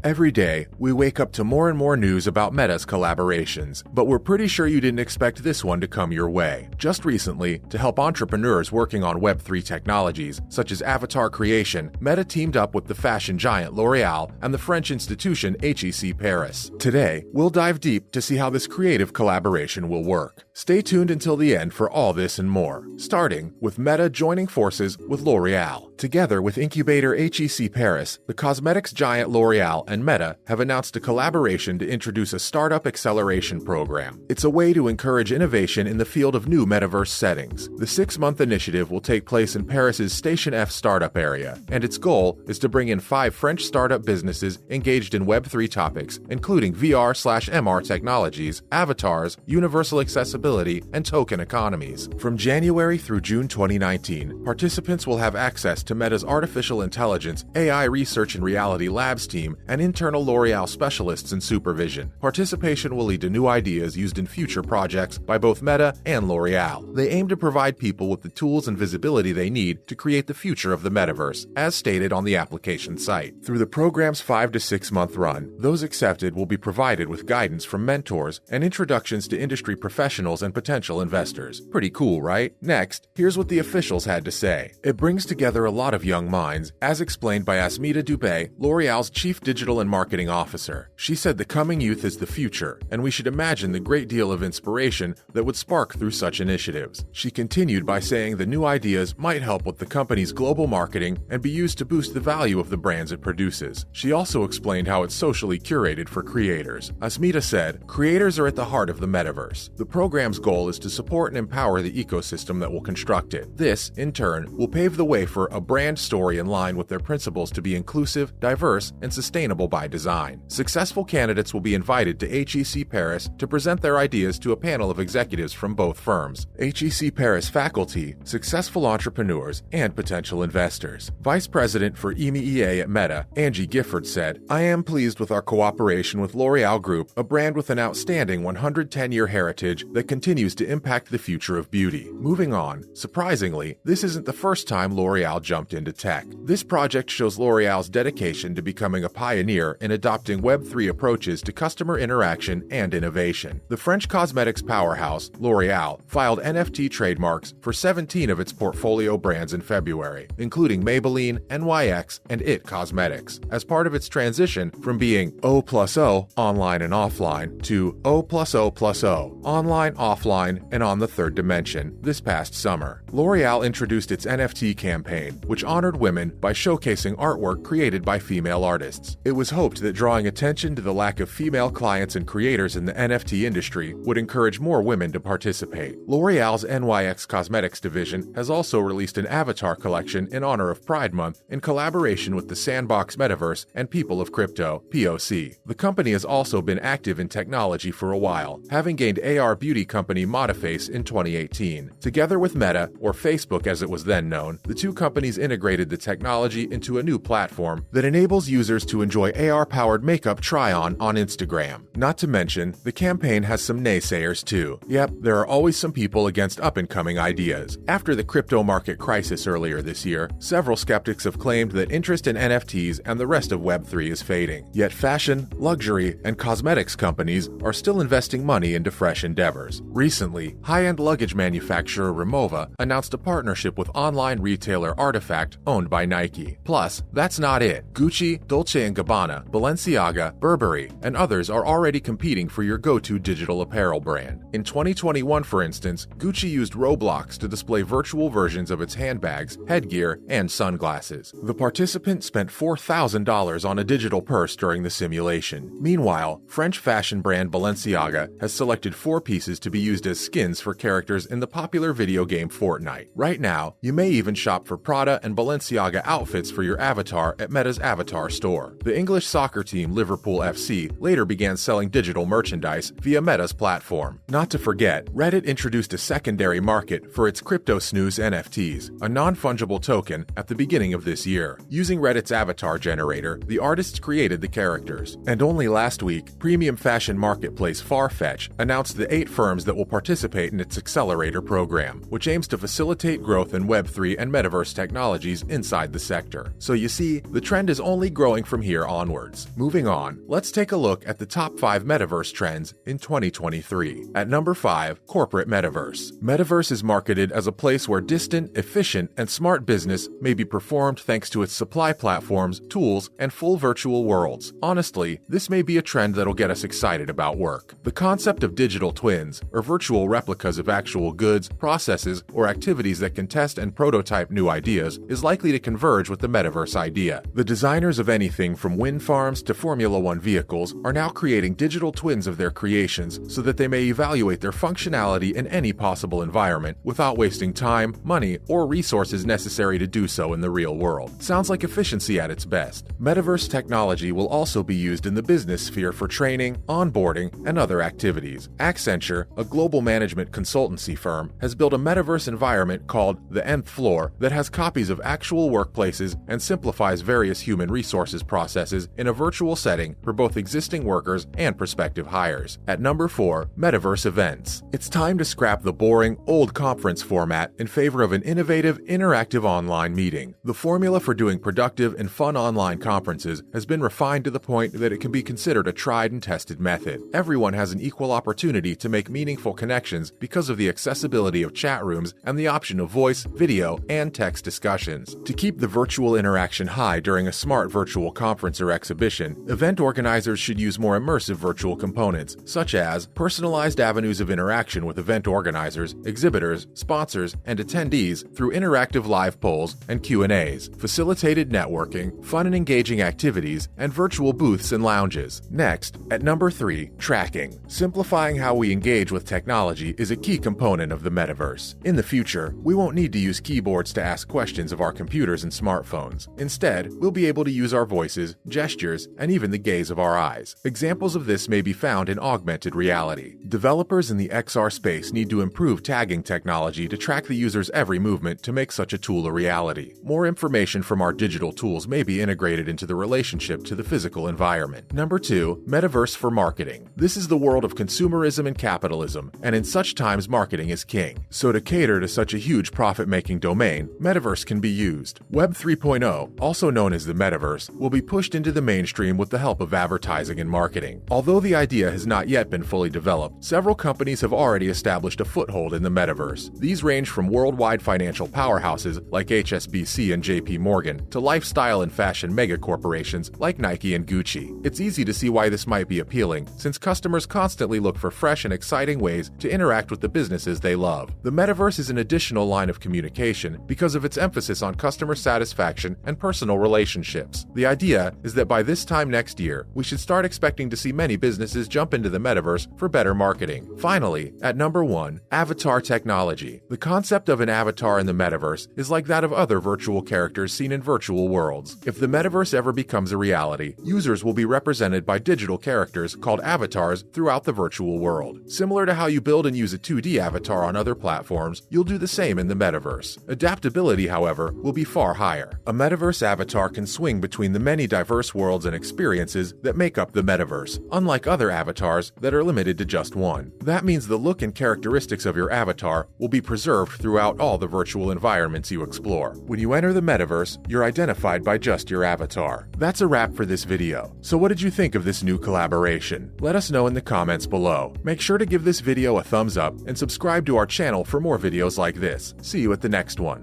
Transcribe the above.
Every day, we wake up to more and more news about Meta's collaborations, but we're pretty sure you didn't expect this one to come your way. Just recently, to help entrepreneurs working on Web3 technologies, such as avatar creation, Meta teamed up with the fashion giant L'Oréal and the French institution HEC Paris. Today, we'll dive deep to see how this creative collaboration will work. Stay tuned until the end for all this and more, starting with Meta joining forces with L'Oréal. Together with incubator HEC Paris, the cosmetics giant L'Oréal and Meta have announced a collaboration to introduce a startup acceleration program. It's a way to encourage innovation in the field of new metaverse settings. The 6-month initiative will take place in Paris's Station F startup area, and its goal is to bring in 5 French startup businesses engaged in Web3 topics, including VR/MR technologies, avatars, universal accessibility, and token economies. From January through June 2019, participants will have access to Meta's artificial intelligence, AI research and reality labs team, and internal L'Oréal specialists in supervision. Participation will lead to new ideas used in future projects by both Meta and L'Oréal. They aim to provide people with the tools and visibility they need to create the future of the metaverse, as stated on the application site. Through the program's 5 to 6 month run, those accepted will be provided with guidance from mentors and introductions to industry professionals and potential investors. Pretty cool, right? Next, here's what the officials had to say. It brings together a lot of young minds, as explained by Asmita Dubey, L'Oréal's chief digital and marketing officer. She said the coming youth is the future, and we should imagine the great deal of inspiration that would spark through such initiatives. She continued by saying the new ideas might help with the company's global marketing and be used to boost the value of the brands it produces. She also explained how it's socially curated for creators. Asmita said, "Creators are at the heart of the metaverse. The program's goal is to support and empower the ecosystem that will construct it. This, in turn, will pave the way for a brand story in line with their principles to be inclusive, diverse, and sustainable by design." Successful candidates will be invited to HEC Paris to present their ideas to a panel of executives from both firms, HEC Paris faculty, successful entrepreneurs, and potential investors. Vice President for EMEA at Meta, Angie Gifford said, "I am pleased with our cooperation with L'Oréal Group, a brand with an outstanding 110-year heritage that continues to impact the future of beauty." Moving on, surprisingly, this isn't the first time L'Oréal jumped into tech. This project shows L'Oréal's dedication to becoming a pioneer in adopting Web3 approaches to customer interaction and innovation. The French cosmetics powerhouse, L'Oréal, filed NFT trademarks for 17 of its portfolio brands in February, including Maybelline, NYX, and IT Cosmetics, as part of its transition from being O+O, online and offline, to O+O+O, online, offline, and on the third dimension, this past summer. L'Oréal introduced its NFT campaign, which honored women by showcasing artwork created by female artists. It was hoped that drawing attention to the lack of female clients and creators in the NFT industry would encourage more women to participate. L'Oréal's NYX Cosmetics division has also released an avatar collection in honor of Pride Month in collaboration with the Sandbox Metaverse and People of Crypto, POC. The company has also been active in technology for a while, having gained AR beauty company Metaface in 2018. Together with Meta, or Facebook as it was then known, the two companies integrated the technology into a new platform that enables users to enjoy AR-powered makeup try-on Instagram. Not to mention, the campaign has some naysayers too. Yep, there are always some people against up-and-coming ideas. After the crypto market crisis earlier this year, several skeptics have claimed that interest in NFTs and the rest of Web3 is fading. Yet fashion, luxury, and cosmetics companies are still investing money into fresh endeavors. Recently, high-end luggage manufacturer Rimowa announced a partnership with online retailer Artifact, owned by Nike. Plus, that's not it. Gucci, Dolce & Gabbana, Balenciaga, Burberry, and others are already competing for your go-to digital apparel brand. In 2021, for instance, Gucci used Roblox to display virtual versions of its handbags, headgear, and sunglasses. The participant spent $4,000 on a digital purse during the simulation. Meanwhile, French fashion brand Balenciaga has selected 4 pieces to be used as skins for characters in the popular video game Fortnite. Right now, you may even shop for Prada and Balenciaga outfits for your avatar at Meta's Avatar store. The English soccer team Liverpool FC later began selling digital merchandise via Meta's platform. Not to forget, Reddit introduced a secondary market for its Crypto Snooze NFTs, a non-fungible token, at the beginning of this year. Using Reddit's avatar generator, the artists created the characters. And only last week, premium fashion marketplace Farfetch announced the 8 firms that will participate in its accelerator program, which aims to facilitate growth in Web3 and Metaverse technologies inside the sector. So you see, the trend is only growing from here on onwards. Moving on, let's take a look at the top 5 Metaverse trends in 2023. At number 5, corporate Metaverse. Metaverse is marketed as a place where distant, efficient, and smart business may be performed thanks to its supply platforms, tools, and full virtual worlds. Honestly, this may be a trend that'll get us excited about work. The concept of digital twins, or virtual replicas of actual goods, processes, or activities that can test and prototype new ideas, is likely to converge with the Metaverse idea. The designers of anything from wind farms to Formula One vehicles are now creating digital twins of their creations so that they may evaluate their functionality in any possible environment without wasting time, money, or resources necessary to do so in the real world. Sounds like efficiency at its best. Metaverse technology will also be used in the business sphere for training, onboarding, and other activities. Accenture, a global management consultancy firm, has built a metaverse environment called the Nth Floor that has copies of actual workplaces and simplifies various human resources processes in a virtual setting for both existing workers and prospective hires. At number 4, Metaverse events. It's time to scrap the boring, old conference format in favor of an innovative, interactive online meeting. The formula for doing productive and fun online conferences has been refined to the point that it can be considered a tried and tested method. Everyone has an equal opportunity to make meaningful connections because of the accessibility of chat rooms and the option of voice, video, and text discussions. To keep the virtual interaction high during a smart virtual conference or exhibition, event organizers should use more immersive virtual components, such as personalized avenues of interaction with event organizers, exhibitors, sponsors, and attendees through interactive live polls and Q&As, facilitated networking, fun and engaging activities, and virtual booths and lounges. Next, at number 3, tracking. Simplifying how we engage with technology is a key component of the metaverse. In the future, we won't need to use keyboards to ask questions of our computers and smartphones. Instead, we'll be able to use our voices, gestures, and even the gaze of our eyes. Examples of this may be found in augmented reality. Developers in the XR space need to improve tagging technology to track the user's every movement to make such a tool a reality. More information from our digital tools may be integrated into the relationship to the physical environment. Number 2, Metaverse for marketing. This is the world of consumerism and capitalism, and in such times marketing is king. So to cater to such a huge profit-making domain, Metaverse can be used. Web 3.0, also known as the Metaverse, will be pushed into the mainstream with the help of advertising and marketing. Although the idea has not yet been fully developed, several companies have already established a foothold in the Metaverse. These range from worldwide financial powerhouses like HSBC and JP Morgan to lifestyle and fashion megacorporations like Nike and Gucci. It's easy to see why this might be appealing, since customers constantly look for fresh and exciting ways to interact with the businesses they love. The Metaverse is an additional line of communication because of its emphasis on customer satisfaction and personal relationships. The idea is that by this time next year, we should start expecting to see many businesses jump into the Metaverse for better marketing. Finally, at number 1, avatar technology. The concept of an avatar in the Metaverse is like that of other virtual characters seen in virtual worlds. If the Metaverse ever becomes a reality, users will be represented by digital characters called avatars throughout the virtual world. Similar to how you build and use a 2D avatar on other platforms, you'll do the same in the Metaverse. Adaptability, however, will be far higher. A Metaverse avatar can swing between the many diverse worlds and experiences that make up the Metaverse, unlike other avatars that are limited to just one. That means the look and characteristics of your avatar will be preserved throughout all the virtual environments you explore. When you enter the Metaverse, you're identified by just your avatar. That's a wrap for this video. So what did you think of this new collaboration? Let us know in the comments below. Make sure to give this video a thumbs up and subscribe to our channel for more videos like this. See you at the next one.